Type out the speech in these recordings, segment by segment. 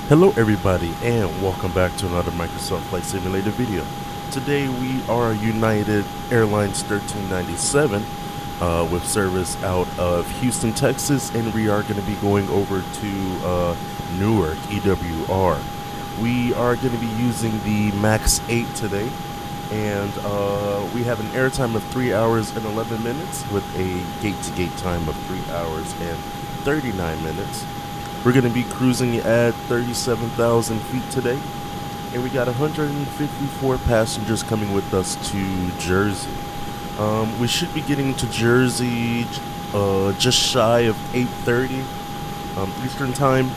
Hello everybody and welcome back to another Microsoft Flight Simulator video. Today we are United Airlines 1397 with service out of Houston, Texas, and we are going to be going over to Newark, EWR. We are going to be using the MAX 8 today, and we have an airtime of 3 hours and 11 minutes with a gate-to-gate time of 3 hours and 39 minutes. We're going to be cruising at 37,000 feet today, and we got 154 passengers coming with us to Jersey. We should be getting to Jersey just shy of 8:30 Eastern time,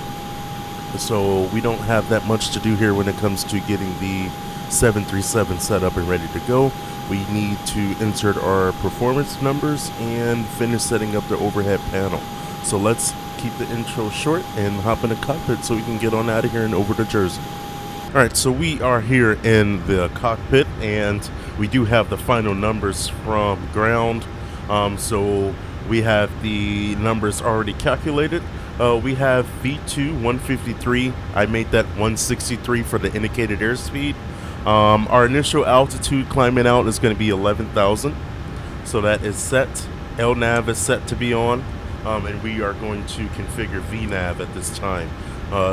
so we don't have that much to do here when it comes to getting the 737 set up and ready to go. We need to insert our performance numbers and finish setting up the overhead panel. So let's keep the intro short and hop in the cockpit so we can get on out of here and over to Jersey. Alright, so we are here in the cockpit and we do have the final numbers from ground. So we have the numbers already calculated. We have V2 153. I made that 163 for the indicated airspeed. Our initial altitude climbing out is going to be 11,000. So that is set. LNAV is set to be on. And we are going to configure VNAV at this time,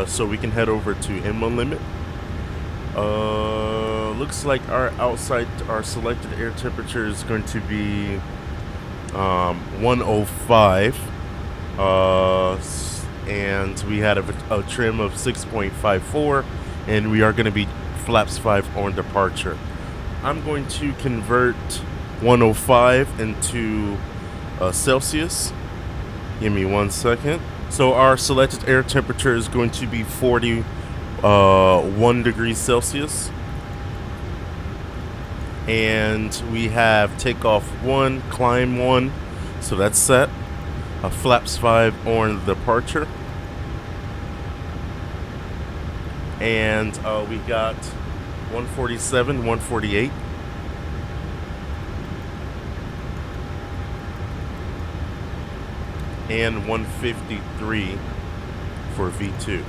so we can head over to inland limit. Looks like our selected air temperature is going to be 105, and we had a trim of 6.54, and we are going to be flaps 5 on departure. I'm going to convert 105 into Celsius. Give me 1 second. So our selected air temperature is going to be 41 degrees Celsius. And we have takeoff 1, climb 1. So that's set. Flaps 5 on departure. And we got 147, 148. And 153 for V2.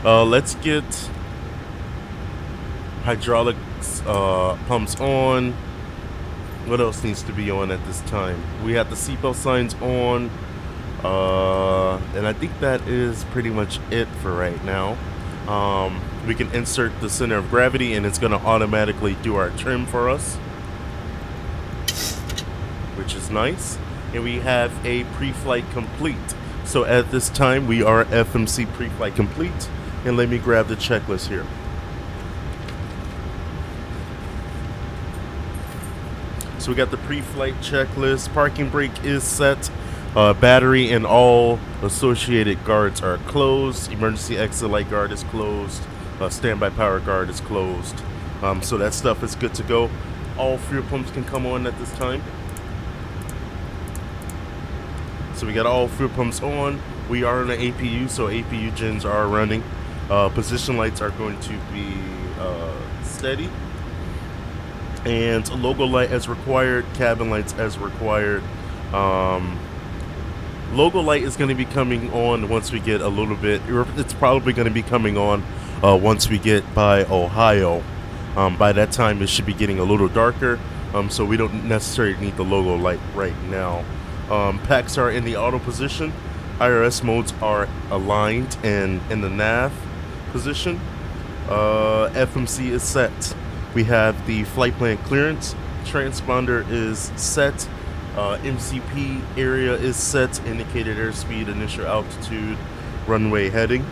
Let's get hydraulics pumps on. What else needs to be on at this time? We have the seatbelt signs on, and I think that is pretty much it for right now. We can insert the center of gravity, and it's going to automatically do our trim for us, which is nice. And we have a pre-flight complete. So at this time we are FMC pre-flight complete, and let me grab the checklist here. So we got the pre-flight checklist. Parking brake is set. Battery and all associated guards are closed. Emergency exit light guard is closed. Standby power guard is closed. So that stuff is good to go. All fuel pumps can come on at this time. So we got all fuel pumps on. We are in an APU, so APU gens are running. Position lights are going to be steady. And logo light as required, cabin lights as required. Logo light is going to be coming on once we get a little bit, it's probably going to be coming on once we get by Ohio. By that time it should be getting a little darker, so we don't necessarily need the logo light right now. Packs are in the auto position. IRS modes are aligned and in the nav position. FMC is set. We have the flight plan clearance. Transponder is set. MCP area is set. Indicated airspeed, initial altitude, runway heading.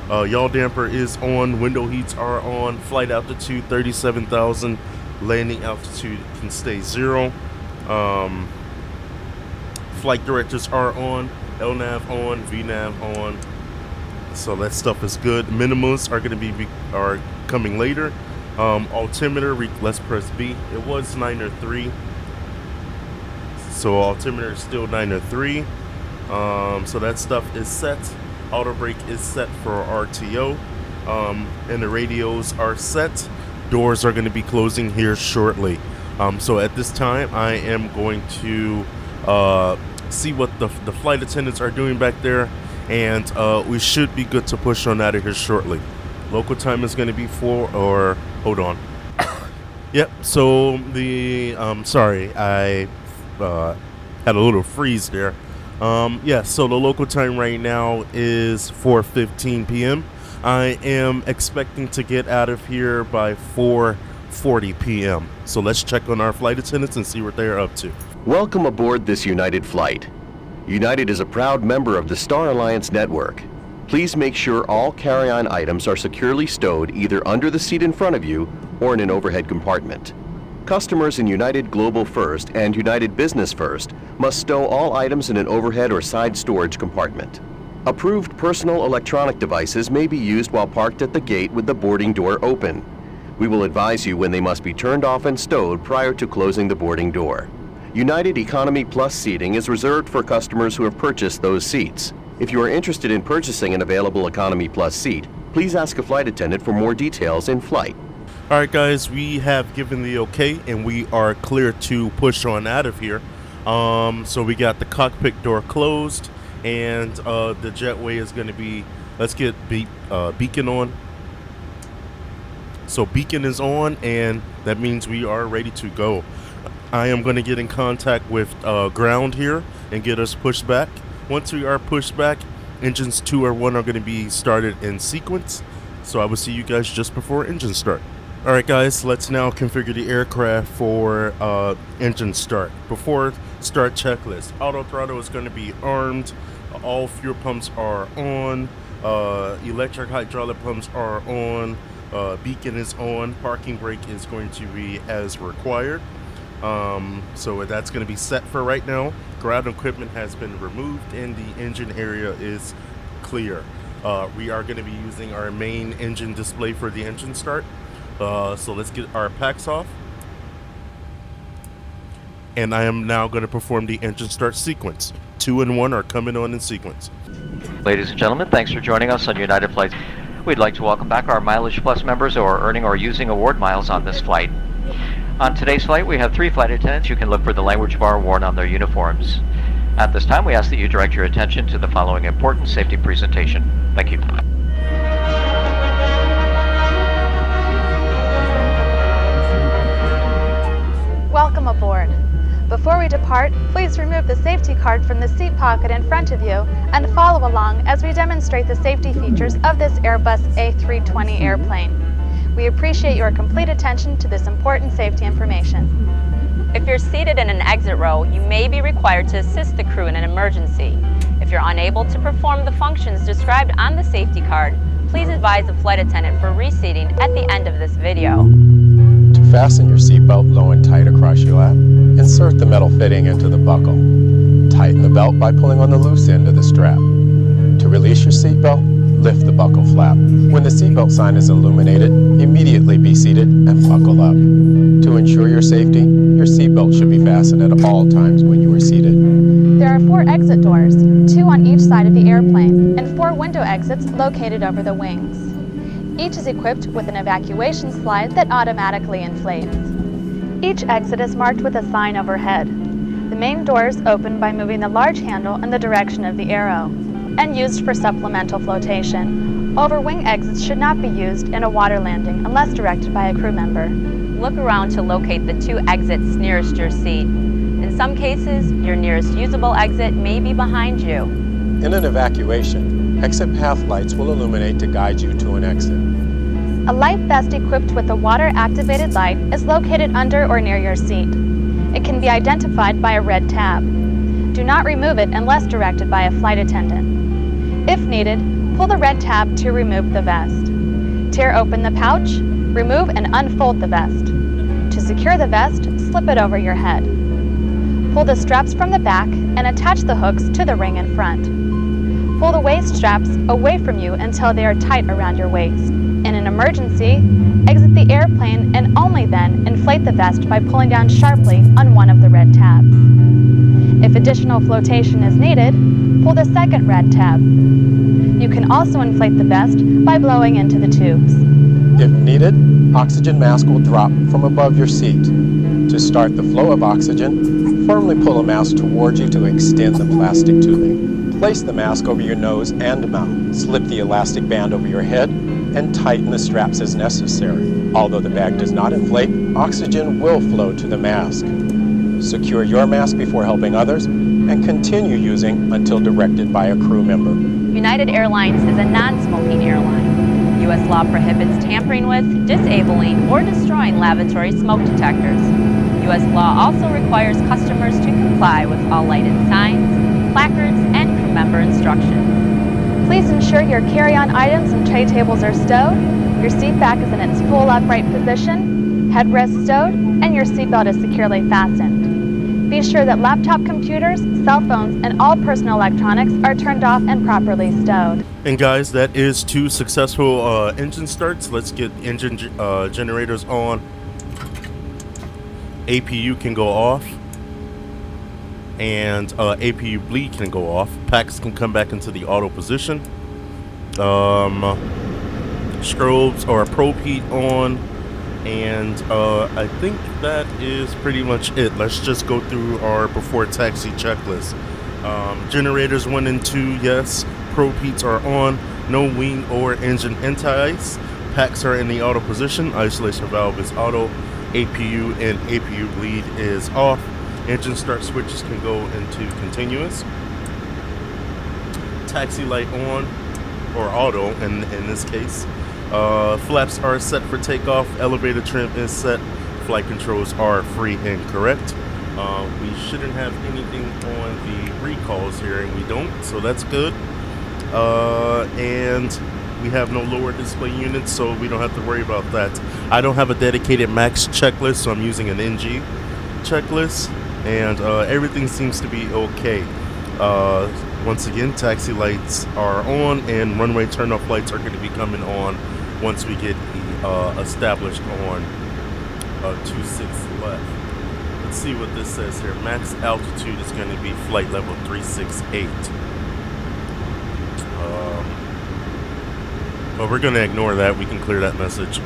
Yaw damper is on. Window heats are on. Flight altitude 37,000. Landing altitude can stay 0. Flight directors are on, LNAV on, VNAV on, so that stuff is good. Minimums are going to are coming later. Altimeter, let's press B. It was 903, so altimeter is still 903. So that stuff is set. Auto brake is set for RTO, and the radios are set. Doors are going to be closing here shortly. So at this time, I am going to see what the flight attendants are doing back there, and we should be good to push on out of here shortly. Local time is going to be 4 or hold on. Yep. So the sorry, I had a little freeze there. Yeah. So the local time right now is 4:15 p.m. I am expecting to get out of here by 4:40 p.m. So let's check on our flight attendants and see what they're up to. Welcome aboard this United flight. United is a proud member of the Star Alliance network. Please make sure all carry-on items are securely stowed either under the seat in front of you or in an overhead compartment. Customers in United Global First and United Business First must stow all items in an overhead or side storage compartment. Approved personal electronic devices may be used while parked at the gate with the boarding door open. We will advise you when they must be turned off and stowed prior to closing the boarding door. United Economy Plus seating is reserved for customers who have purchased those seats. If you are interested in purchasing an available Economy Plus seat, please ask a flight attendant for more details in flight. All right, guys, we have given the okay, and we are clear to push on out of here. So we got the cockpit door closed, and the jetway is going to be, let's get beacon on. So beacon is on, and that means we are ready to go. I am going to get in contact with ground here and get us pushed back. Once we are pushed back, engines 2 or 1 are going to be started in sequence. So I will see you guys just before engine start. All right, guys, let's now configure the aircraft for engine start. Before start checklist, auto throttle is going to be armed. All fuel pumps are on. Electric hydraulic pumps are on. Beacon is on. Parking brake is going to be as required. So that's going to be set for right now. Ground equipment has been removed and the engine area is clear. We are going to be using our main engine display for the engine start. So let's get our packs off. And I am now going to perform the engine start sequence. 2 and 1 are coming on in sequence. Ladies and gentlemen, thanks for joining us on United Flights. We'd like to welcome back our Mileage Plus members who are earning or using award miles on this flight. On today's flight, we have 3 flight attendants. You can look for the language bar worn on their uniforms. At this time, we ask that you direct your attention to the following important safety presentation. Thank you. Welcome aboard. Before we depart, please remove the safety card from the seat pocket in front of you and follow along as we demonstrate the safety features of this Airbus A320 airplane. We appreciate your complete attention to this important safety information. If you're seated in an exit row, you may be required to assist the crew in an emergency. If you're unable to perform the functions described on the safety card, please advise the flight attendant for reseating at the end of this video. To fasten your seatbelt low and tight across your lap, insert the metal fitting into the buckle. Tighten the belt by pulling on the loose end of the strap. To release your seatbelt, lift the buckle flap. When the seatbelt sign is illuminated, immediately be seated and buckle up. To ensure your safety, your seatbelt should be fastened at all times when you are seated. There are 4 exit doors, 2 on each side of the airplane, and 4 window exits located over the wings. Each is equipped with an evacuation slide that automatically inflates. Each exit is marked with a sign overhead. The main doors open by moving the large handle in the direction of the arrow, and used for supplemental flotation. Over-wing exits should not be used in a water landing unless directed by a crew member. Look around to locate the 2 exits nearest your seat. In some cases, your nearest usable exit may be behind you. In an evacuation, exit path lights will illuminate to guide you to an exit. A life vest equipped with a water-activated light is located under or near your seat. It can be identified by a red tab. Do not remove it unless directed by a flight attendant. If needed, pull the red tab to remove the vest. Tear open the pouch, remove and unfold the vest. To secure the vest, slip it over your head. Pull the straps from the back and attach the hooks to the ring in front. Pull the waist straps away from you until they are tight around your waist. In an emergency, exit the airplane and only then inflate the vest by pulling down sharply on one of the red tabs. If additional flotation is needed, pull the second red tab. You can also inflate the vest by blowing into the tubes. If needed, oxygen mask will drop from above your seat. To start the flow of oxygen, firmly pull a mask towards you to extend the plastic tubing. Place the mask over your nose and mouth. Slip the elastic band over your head and tighten the straps as necessary. Although the bag does not inflate, oxygen will flow to the mask. Secure your mask before helping others and continue using until directed by a crew member. United Airlines is a non-smoking airline. U.S. law prohibits tampering with, disabling, or destroying lavatory smoke detectors. U.S. law also requires customers to comply with all lighted signs, placards, and crew member instructions. Please ensure your carry-on items and tray tables are stowed, your seat back is in its full upright position, headrest stowed, and your seatbelt is securely fastened. Be sure that laptop computers, cell phones, and all personal electronics are turned off and properly stowed. And guys, that is 2 successful engine starts. Let's get engine generators on. APU can go off. And APU bleed can go off. Packs can come back into the auto position. Strobes or probe heat on. And I think that is pretty much it. Let's just go through our before taxi checklist. Generators 1 and 2, yes. Probe heats are on. No wing or engine anti-ice. Packs are in the auto position. Isolation valve is auto. APU and APU bleed is off. Engine start switches can go into continuous. Taxi light on, or auto in this case. Flaps are set for takeoff. Elevator trim is set. Flight controls are free and correct. We shouldn't have anything on the recalls here, and we don't, so that's good. And we have no lower display units, so we don't have to worry about that. I don't have a dedicated max checklist, so I'm using an NG checklist, and everything seems to be okay. Once again, taxi lights are on, and runway turnoff lights are going to be coming on once we get established on 26 left. Let's see what this says here. Max altitude is going to be flight level 368. But we're going to ignore that. We can clear that message.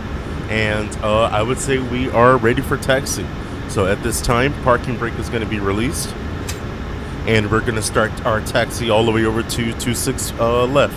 And I would say we are ready for taxi. So at this time, parking brake is going to be released. And we're going to start our taxi all the way over to 26 left.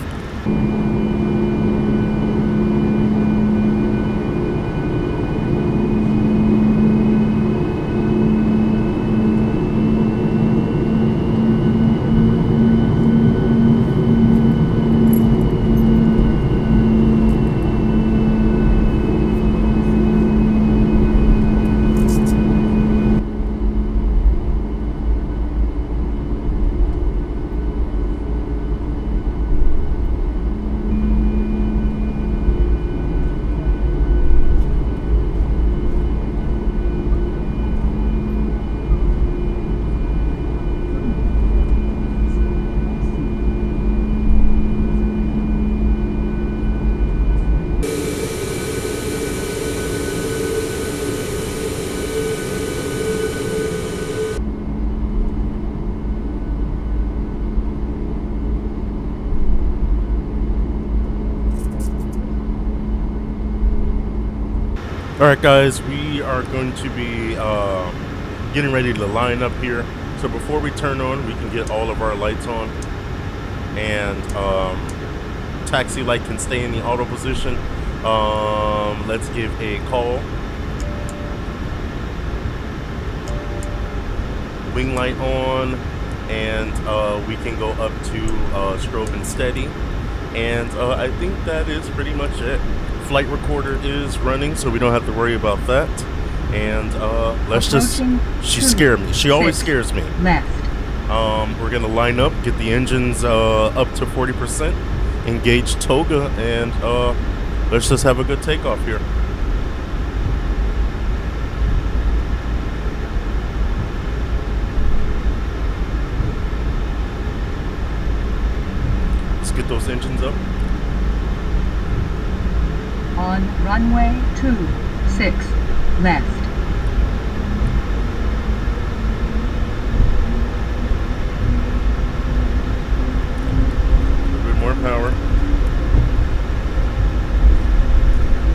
Alright guys, we are going to be getting ready to line up here. So before we turn on, we can get all of our lights on. And taxi light can stay in the auto position. Let's give a call. Wing light on. And we can go up to strobe and steady. And I think that is pretty much it. Flight recorder is running, so we don't have to worry about that. And let's just, she scared me. She always scares me. Left. We're gonna line up, get the engines up to 40%, engage toga, and let's just have a good takeoff here. Let's get those engines up. On runway 26 left. A little bit more power.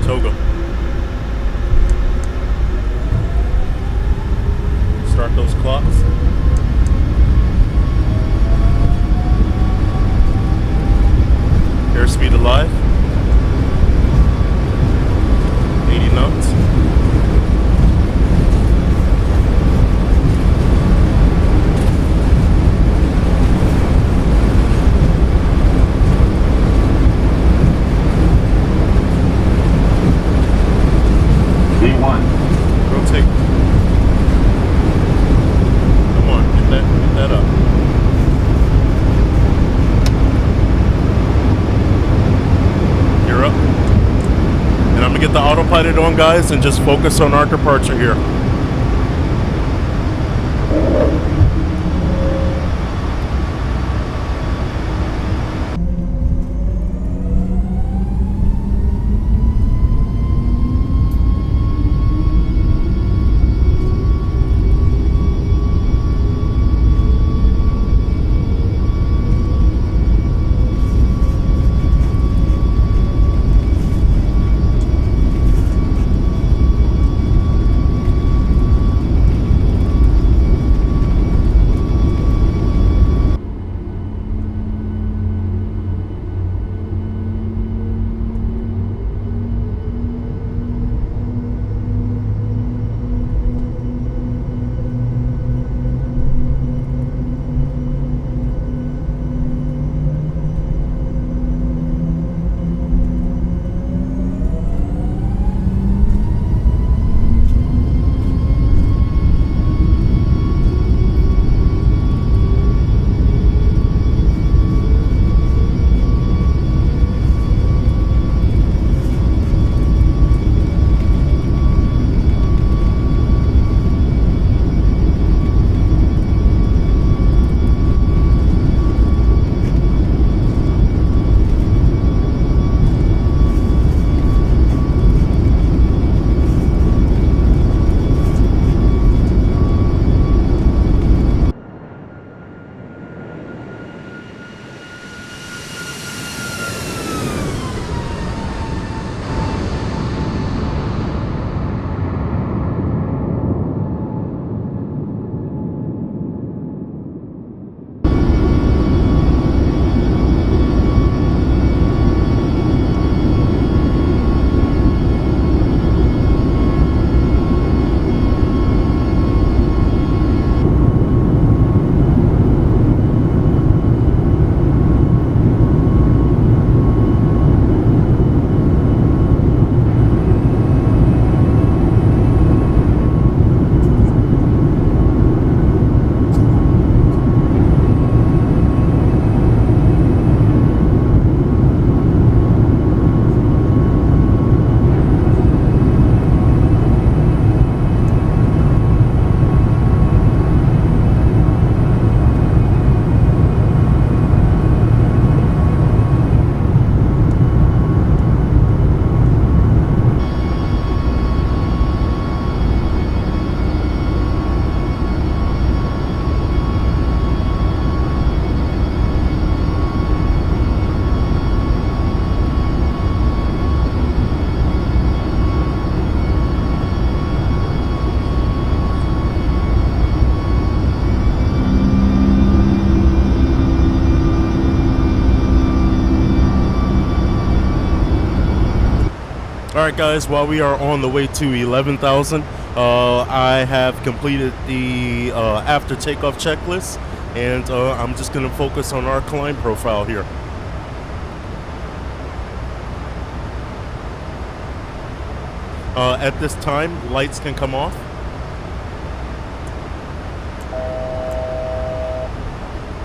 Toga. Start those clocks. 5. 80 knots. V1. Rotate. Come on, get that up. You're up. And I'm gonna get the autopilot on, guys, and just focus on our departure here. Alright guys, while we are on the way to 11,000, I have completed the after takeoff checklist, and I'm just going to focus on our climb profile here. At this time, lights can come off.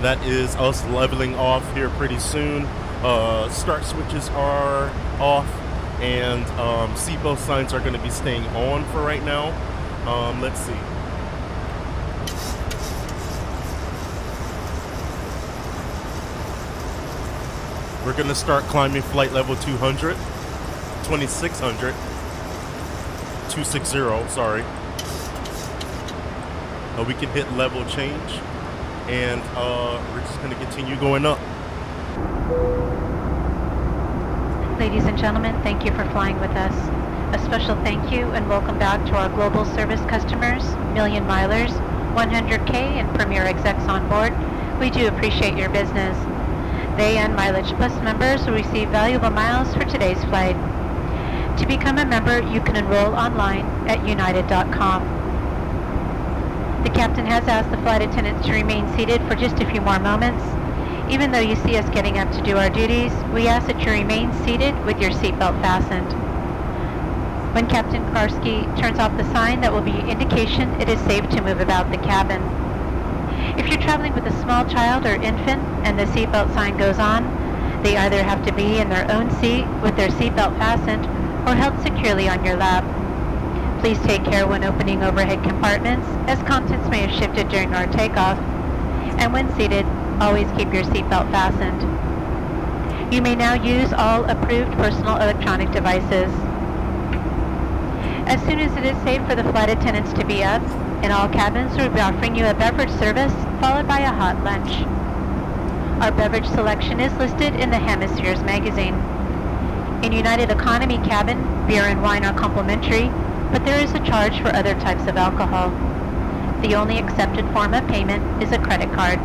That is us leveling off here pretty soon. Start switches are off, and seatbelt signs are going to be staying on for right now. Let's see. We're going to start climbing flight level 200, 2600, 260, sorry. We can hit level change, and we're just going to continue going up. Ladies and gentlemen, thank you for flying with us. A special thank you and welcome back to our global service customers, Million Milers, 100K and Premier Execs on board. We do appreciate your business. They and Mileage Plus members will receive valuable miles for today's flight. To become a member, you can enroll online at united.com. The captain has asked the flight attendants to remain seated for just a few more moments. Even though you see us getting up to do our duties, we ask that you remain seated with your seatbelt fastened. When Captain Karski turns off the sign, that will be indication it is safe to move about the cabin. If you're traveling with a small child or infant and the seatbelt sign goes on, they either have to be in their own seat with their seatbelt fastened or held securely on your lap. Please take care when opening overhead compartments, as contents may have shifted during our takeoff. And when seated, always keep your seatbelt fastened. You may now use all approved personal electronic devices. As soon as it is safe for the flight attendants to be up, in all cabins we'll be offering you a beverage service followed by a hot lunch. Our beverage selection is listed in the Hemispheres magazine. In United Economy cabin, beer and wine are complimentary, but there is a charge for other types of alcohol. The only accepted form of payment is a credit card.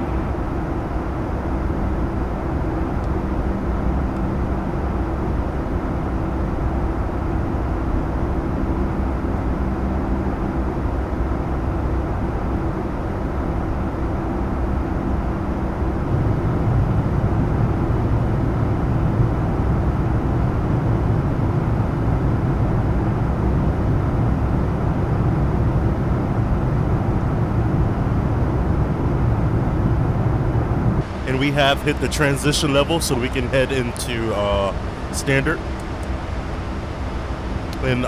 And we have hit the transition level, so we can head into standard. And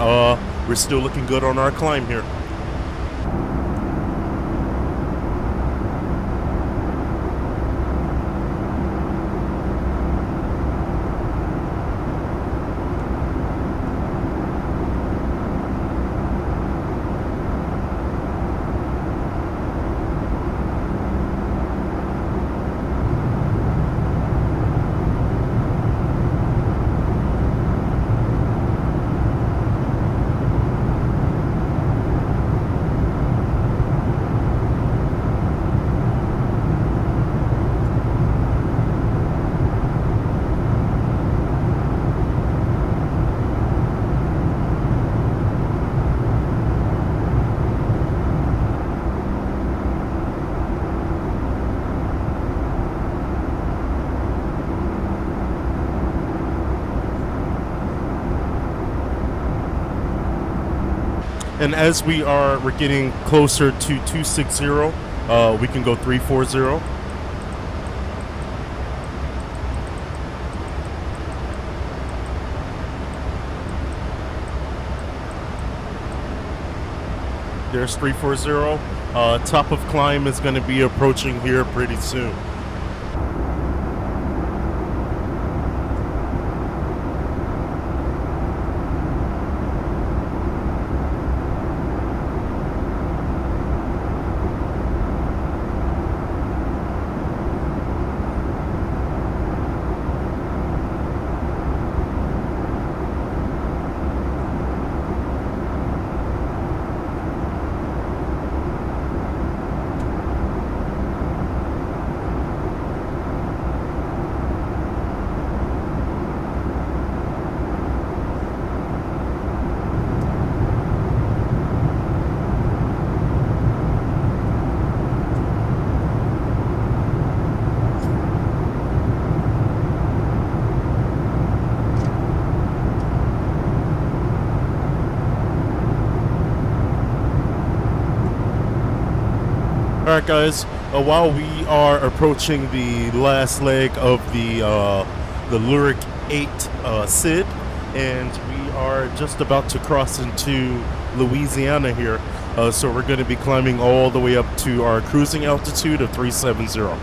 we're still looking good on our climb here. And as we're getting closer to 260, we can go 340. There's 340. Top of climb is going to be approaching here pretty soon. Alright guys, while we are approaching the last leg of the Newark 8 SID, and we are just about to cross into Louisiana here, so we're going to be climbing all the way up to our cruising altitude of 370.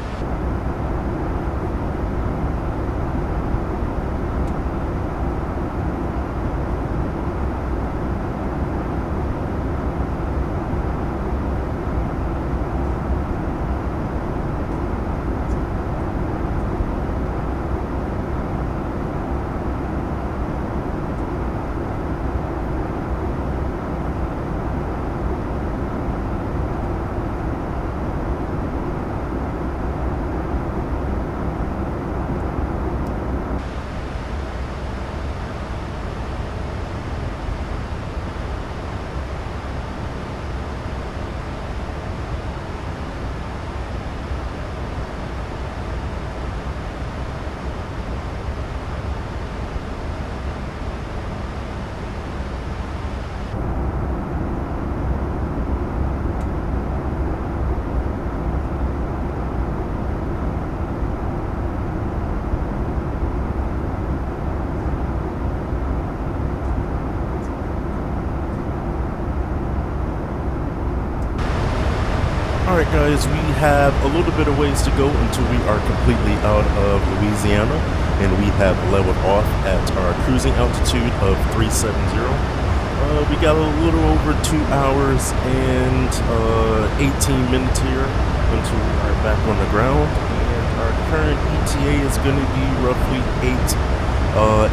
Alright guys, we have a little bit of ways to go until we are completely out of Louisiana, and we have leveled off at our cruising altitude of 370. We got a little over 2 hours and 18 minutes here until we are back on the ground, and our current ETA is going to be roughly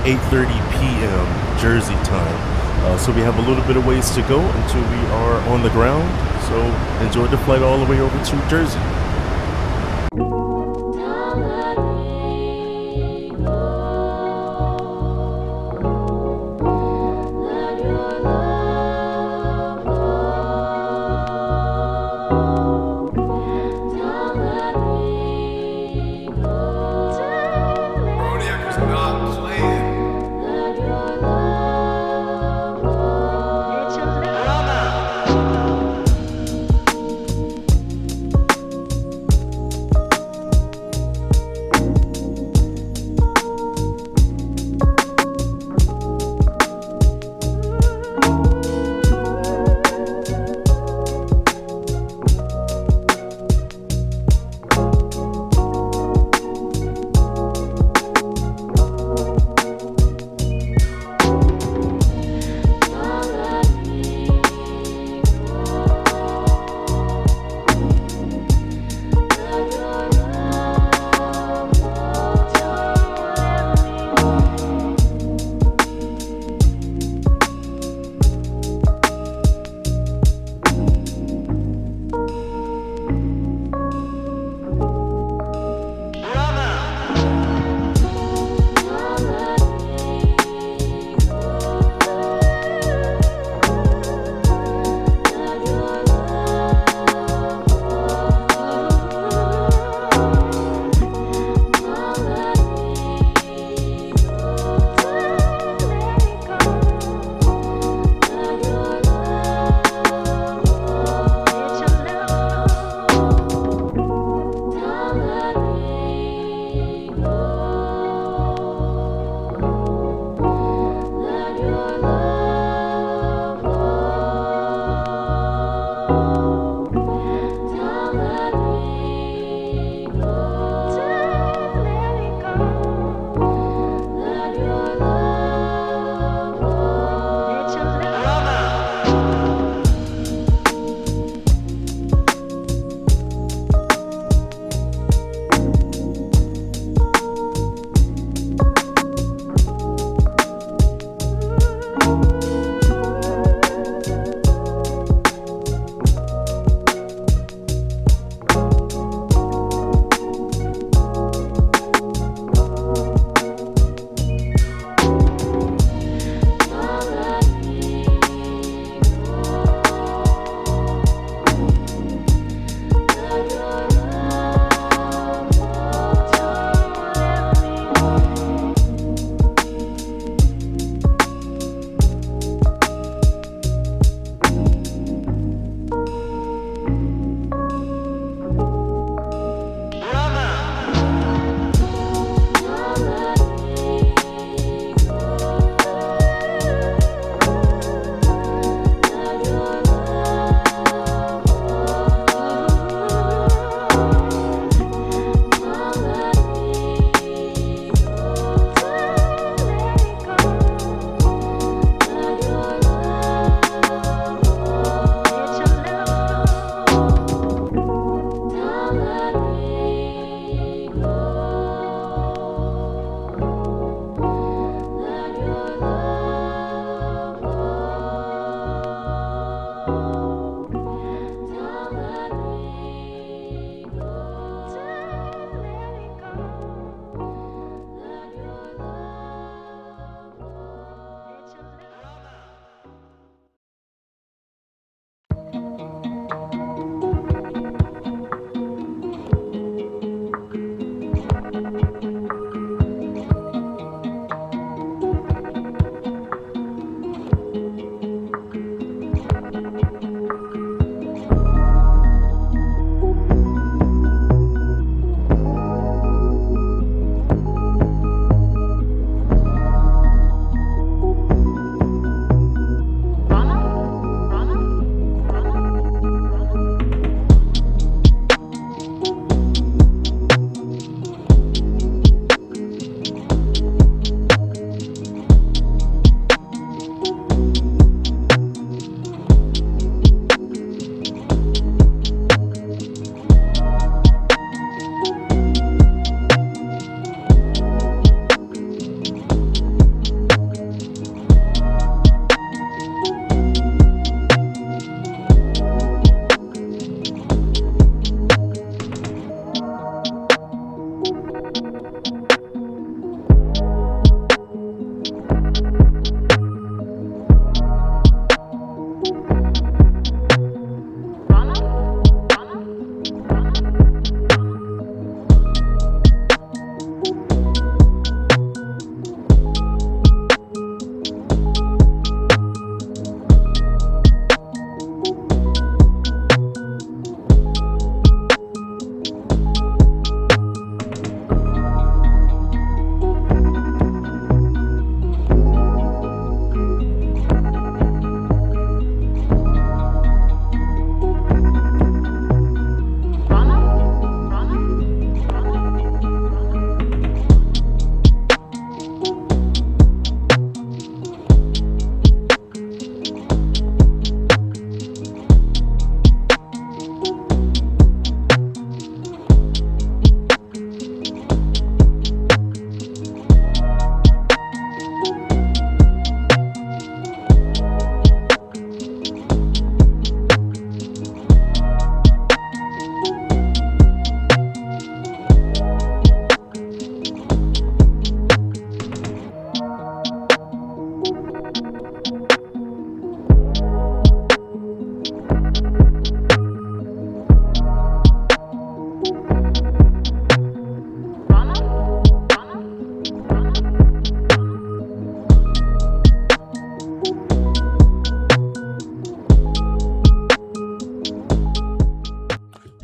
8:30 p.m. Jersey time. So we have a little bit of ways to go until we are on the ground. So enjoy the flight all the way over to Jersey.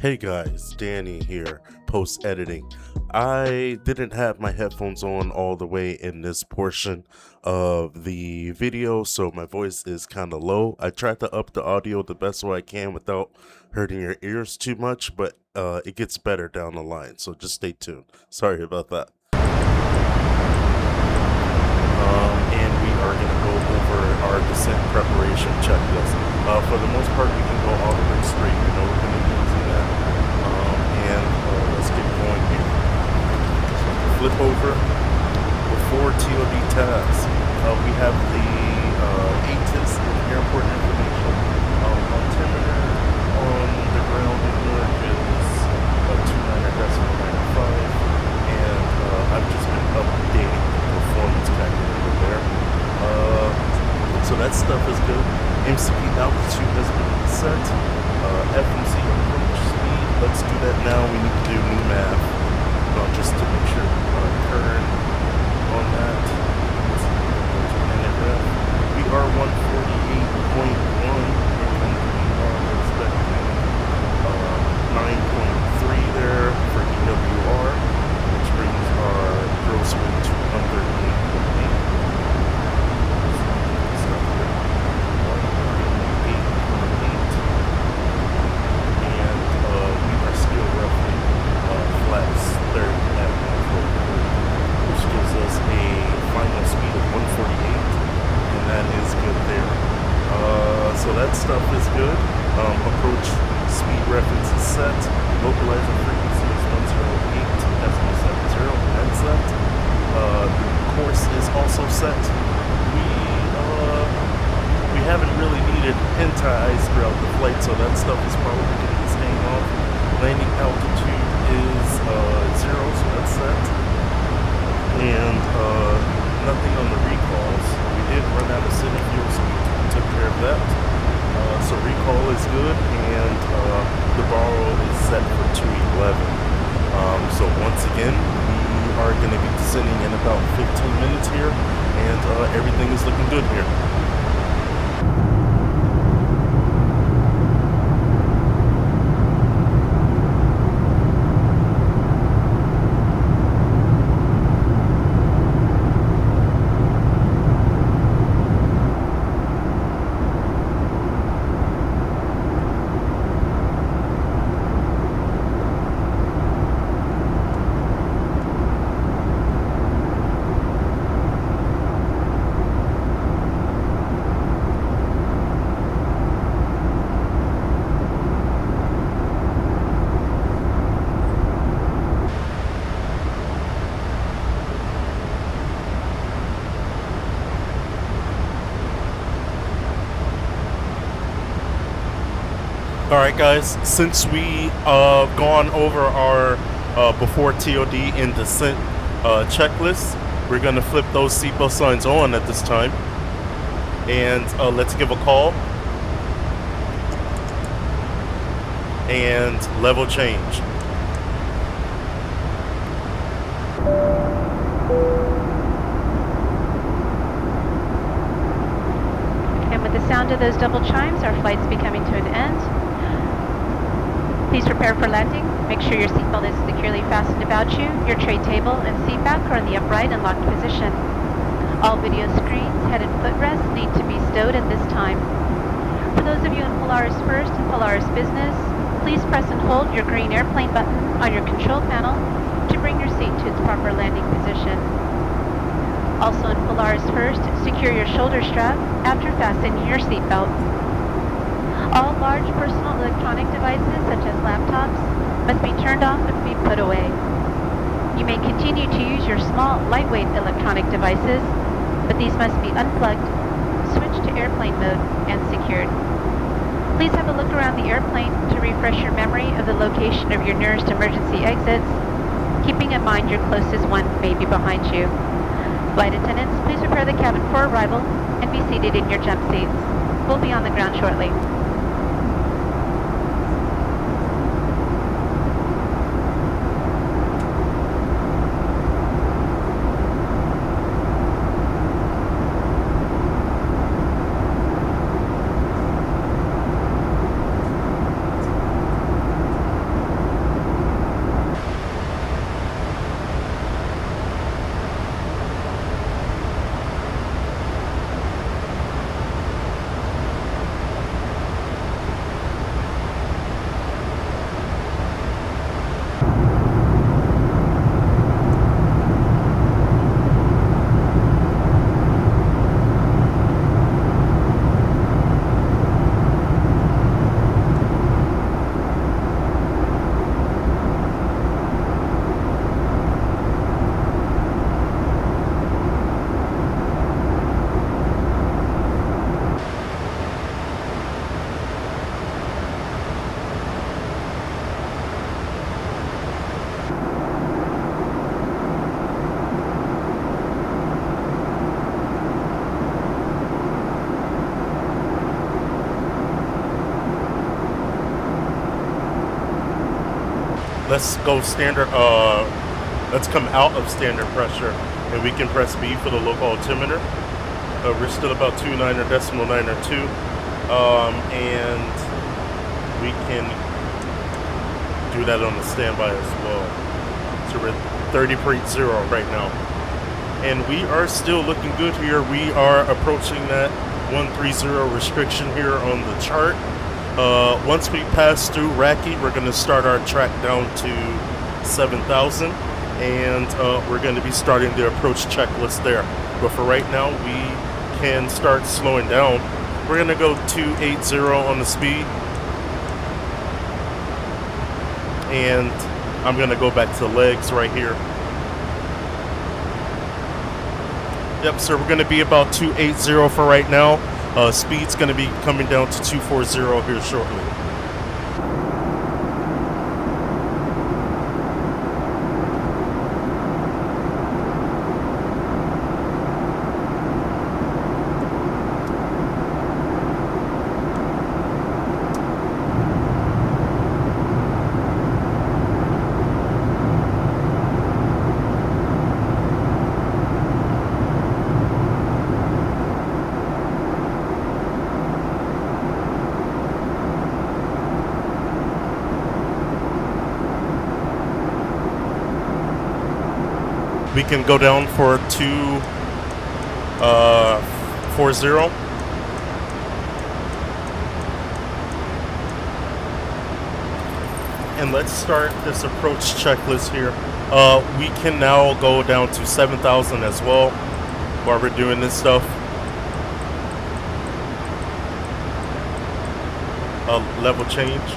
Hey guys, Danny here, post editing. I didn't have my headphones on all the way in this portion of the video, so my voice is kind of low. I tried to up the audio the best way I can without hurting your ears too much, but it gets better down the line, so just stay tuned. Sorry about that. And we are going to go over our descent preparation checklist. For the most part, we can go all the way straight. You know, we're going to be using that. Let's get going here. Flip over before TOD tasks. We have the ATIS and airport information. Altimeter on the ground in Newark is 29.95, and I've just been updating the performance calculator there. So that stuff is good. MCP altitude has been set. FMC approach speed. Let's do that now. We need to do new math, just to make sure current on that. We are 148.1, and we are expecting 9.3 there for EWR, which brings our gross weight to 138.8. So that stuff is good. Approach speed reference is set. Localizer frequency is 108.70 and set. The course is also set. We haven't really needed anti-ice throughout the flight, so that stuff is probably going to be staying off. Landing altitude is 0, so that's set. And nothing on the recalls. We did run out of city fuel, so we took care of that. So recall is good, and the borrow is set for 211. So once again, we are going to be descending in about 15 minutes here, and everything is looking good here. Alright guys, since we gone over our before TOD and descent checklist, we're going to flip those seatbelt signs on at this time. And let's give a call. And level change. And with the sound of those double chimes, our flight's be coming to an end. Please prepare for landing. Make sure your seatbelt is securely fastened about you. Your tray table and seat back are in the upright and locked position. All video screens, head and footrests need to be stowed at this time. For those of you in Polaris First and Polaris Business, please press and hold your green airplane button on your control panel to bring your seat to its proper landing position. Also in Polaris First, secure your shoulder strap after fastening your seatbelt. All large personal electronic devices, such as laptops, must be turned off and be put away. You may continue to use your small, lightweight electronic devices, but these must be unplugged, switched to airplane mode, and secured. Please have a look around the airplane to refresh your memory of the location of your nearest emergency exits, keeping in mind your closest one may be behind you. Flight attendants, please prepare the cabin for arrival and be seated in your jump seats. We'll be on the ground shortly. let's go standard, let's come out of standard pressure, and we can press B for the local altimeter. We're still about 29.902, and we can do that on the standby as well. So we're 30.0 right now. And we are still looking good here. We are approaching that 130 restriction here on the chart. Once we pass through Racky, we're going to start our track down to 7,000, and we're going to be starting the approach checklist there. But for right now, we can start slowing down. We're going to go 280 on the speed, and I'm going to go back to legs right here. Yep, so we're going to be about 280 for right now. Speed's going to be coming down to 240 here shortly. We can go down for 240. And let's start this approach checklist here. We can now go down to 7,000 as well while we're doing this stuff. Level change.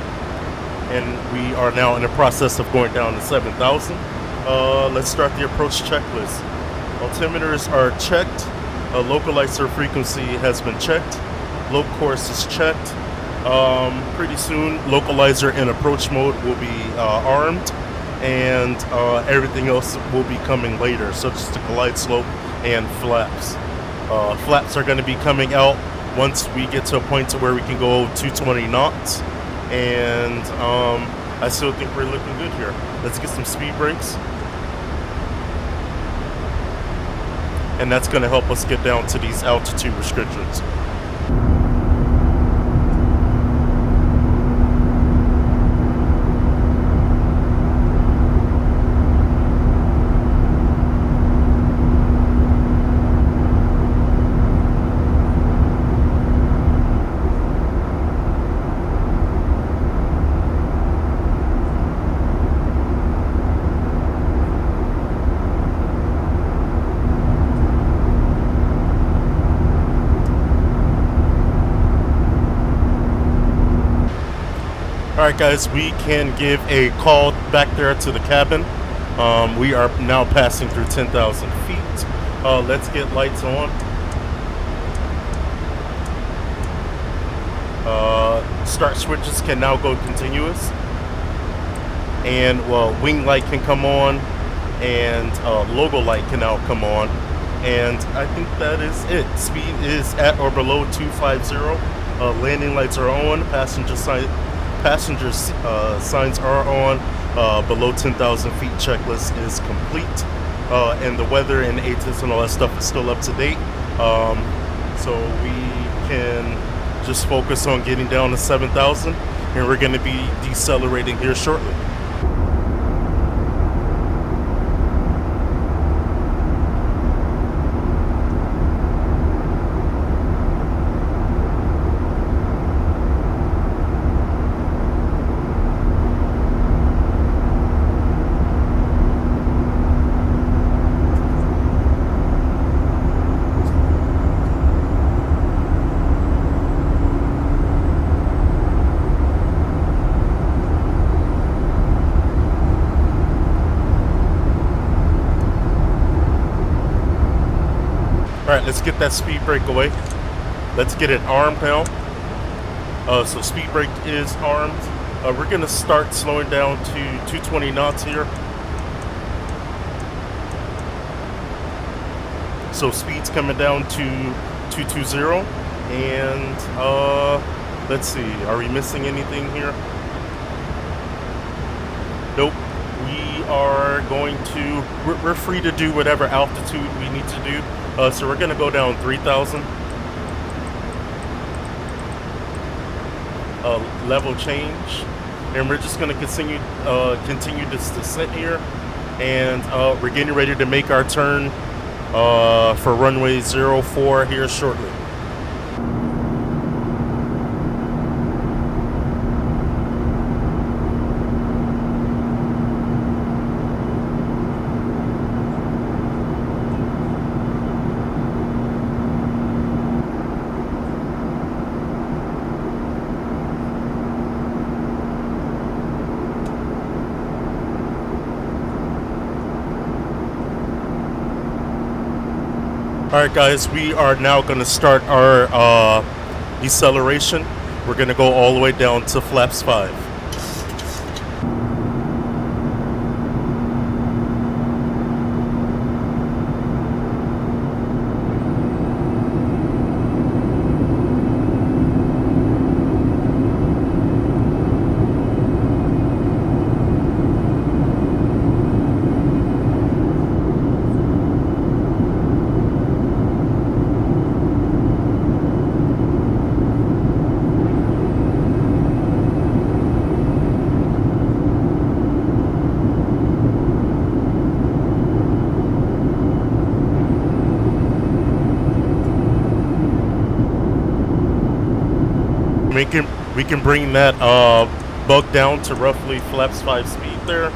And we are now in the process of going down to 7,000. Let's start the approach checklist. Altimeters are checked. Localizer frequency has been checked. Low course is checked. Pretty soon, localizer in approach mode will be armed, and everything else will be coming later, such as the glide slope and flaps. Flaps are going to be coming out once we get to a point to where we can go 220 knots, and I still think we're looking good here. Let's get some speed brakes. And that's going to help us get down to these altitude restrictions. Alright guys, we can give a call back there to the cabin. We are now passing through 10,000 feet. Let's get lights on. Start switches can now go continuous. And wing light can come on, and logo light can now come on. And I think that is it. Speed is at or below 250. Landing lights are on. Passenger signs are on. Below 10,000 feet checklist is complete, and the weather and ATIS and all that stuff is still up to date, so we can just focus on getting down to 7,000, and we're going to be decelerating here shortly. Alright, let's get that speed brake away. Let's get it armed now. So speed brake is armed. We're going to start slowing down to 220 knots here. So speed's coming down to 220. And let's see, are we missing anything here? Nope. are going to, we're free to do whatever altitude we need to do. So we're going to go down 3,000. Level change. And we're just going to continue this descent here. And we're getting ready to make our turn for runway 04 here shortly. Alright guys, we are now going to start our deceleration. We're going to go all the way down to flaps 5. We can bring that bug down to roughly flaps 5 speed there.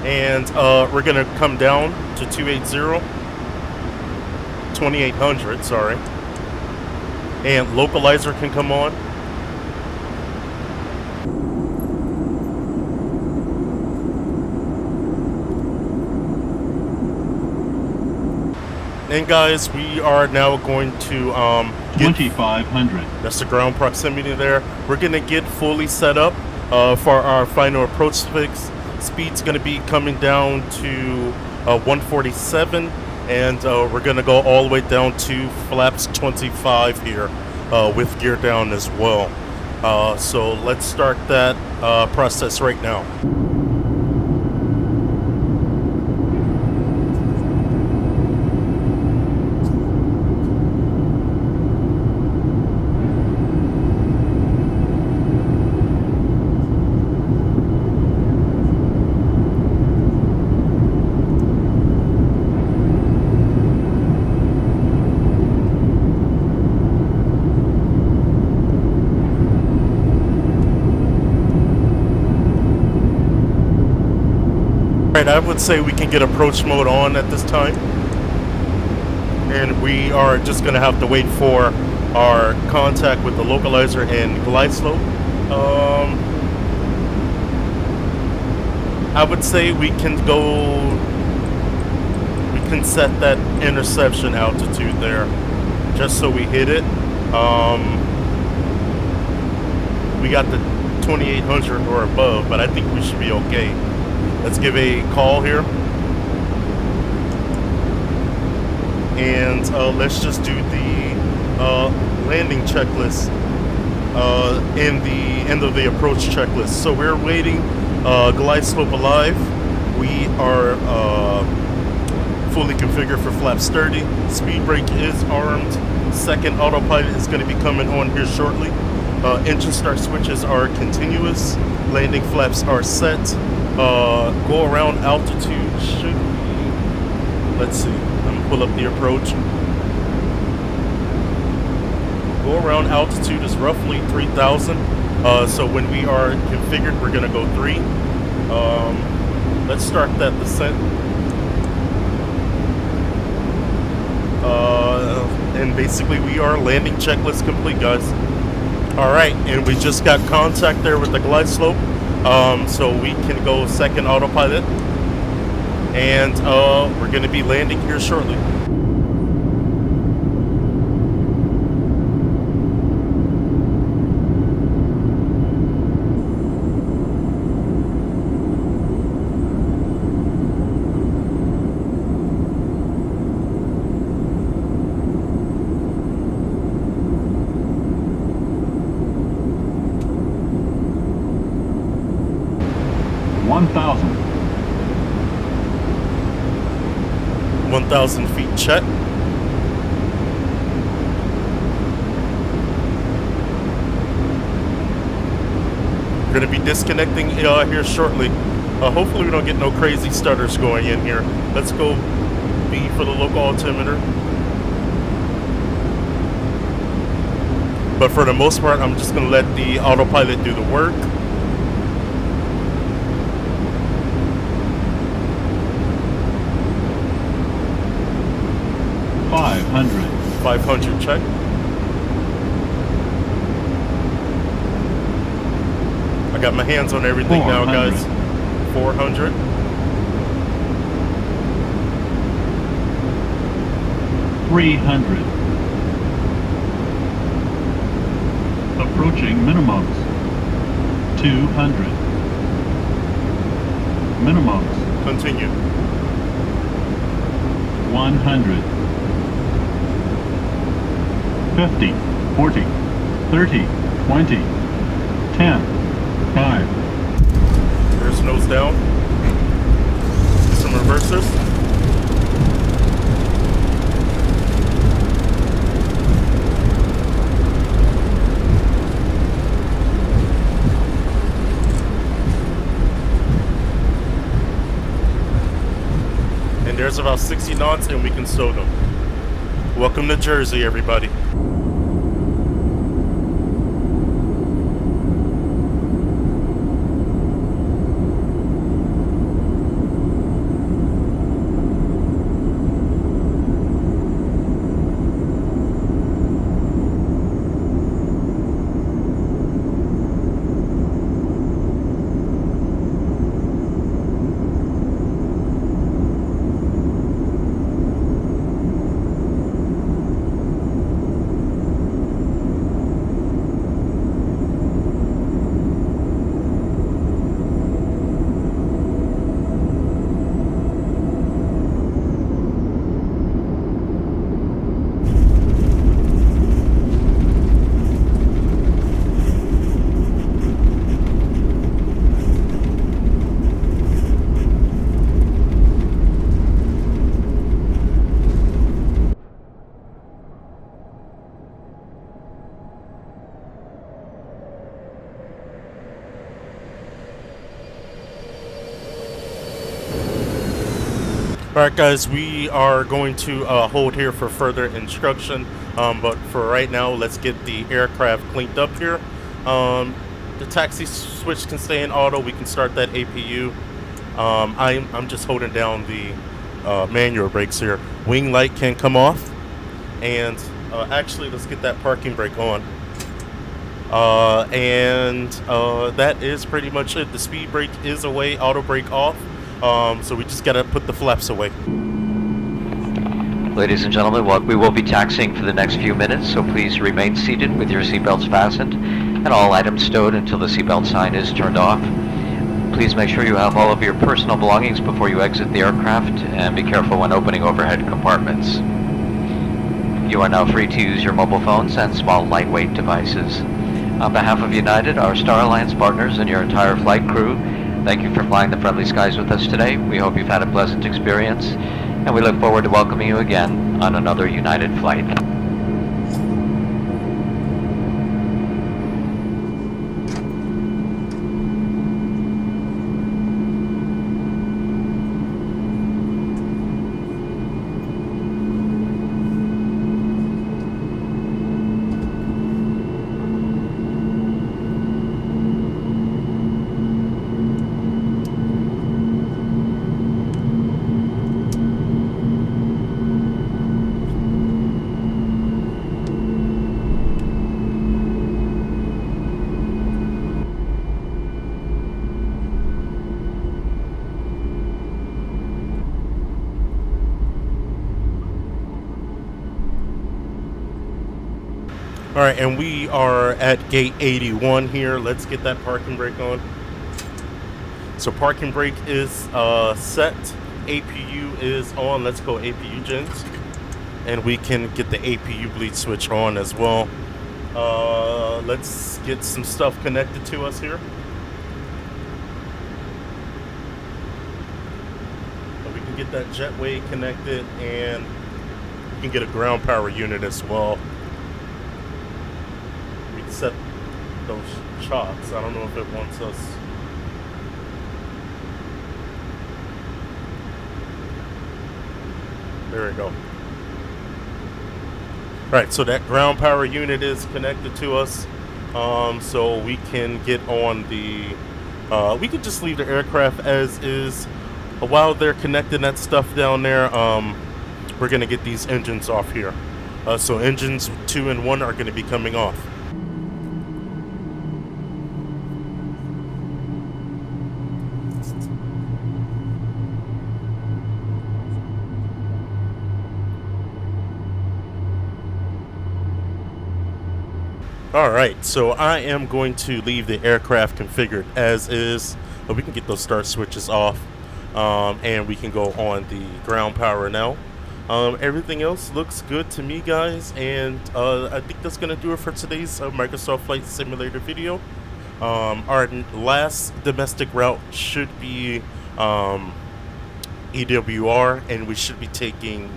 And we're gonna come down to 2800, sorry. And localizer can come on. And guys, we are now going to 2,500. That's the ground proximity there. We're gonna get fully set up for our final approach fix. Speed's gonna be coming down to 147, and we're gonna go all the way down to flaps 25 here with gear down as well. So let's start that process right now. I would say we can get approach mode on at this time, and we are just going to have to wait for our contact with the localizer and glide slope. I would say we can set that interception altitude there just so we hit it. We got the 2800 or above, but I think we should be okay. Let's give a call here. And let's just do the landing checklist in the end of the approach checklist. So we're waiting, glide slope alive. We are fully configured for flaps 30. Speed brake is armed. Second autopilot is going to be coming on here shortly. Engine start switches are continuous. Landing flaps are set. Go around altitude should be, let's see, I'm gonna pull up the approach. Go around altitude is roughly 3,000. So when we are configured, we're gonna go 3. Let's start that descent. And basically we are landing checklist complete, guys. Alright, and we just got contact there with the glide slope. So we can go second autopilot, and we're going to be landing here shortly. 1,000 feet check. We're going to be disconnecting here shortly. Hopefully we don't get no crazy stutters going in here. Let's go B for the local altimeter. But for the most part, I'm just going to let the autopilot do the work. $500. 500 check. I got my hands on everything now, guys. 400. $300. Approaching minimums. 200. Minimums. Continue. 100. 50, 40, 30, 20, 10, 5. There's nose down. Some reversers. And there's about 60 knots and we can stow them. Welcome to Jersey, everybody. Alright guys, we are going to hold here for further instruction, but for right now, let's get the aircraft cleaned up here. The taxi switch can stay in auto, we can start that APU. I'm just holding down the manual brakes here. Wing light can come off, and actually let's get that parking brake on. That is pretty much it. The speed brake is away, auto brake off. So we just gotta put the flaps away. Ladies and gentlemen, we will be taxiing for the next few minutes, so please remain seated with your seatbelts fastened and all items stowed until the seatbelt sign is turned off. Please make sure you have all of your personal belongings before you exit the aircraft, and be careful when opening overhead compartments. You are now free to use your mobile phones and small lightweight devices. On behalf of United, our Star Alliance partners, and your entire flight crew, thank you for flying the friendly skies with us today. We hope you've had a pleasant experience, and we look forward to welcoming you again on another United flight. All right, and we are at gate 81 here. Let's get that parking brake on. So parking brake is set. APU is on. Let's go APU gens. And we can get the APU bleed switch on as well. Let's get some stuff connected to us here. So we can get that jetway connected, and you can get a ground power unit as well. We can set those chocks. I don't know if it wants us. There we go. Alright, so that ground power unit is connected to us. So we can get on the we could just leave the aircraft as is. While they're connecting that stuff down there, we're gonna get these engines off here. So engines 2 and 1 are gonna be coming off. Alright, so I am going to leave the aircraft configured as is. But we can get those start switches off, and we can go on the ground power now. Everything else looks good to me, guys, and I think that's going to do it for today's Microsoft Flight Simulator video. Our last domestic route should be EWR, and we should be taking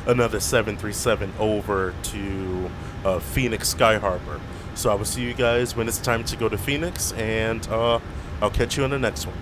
another 737 over to Phoenix Sky Harbor. So I will see you guys when it's time to go to Phoenix, and I'll catch you on the next one.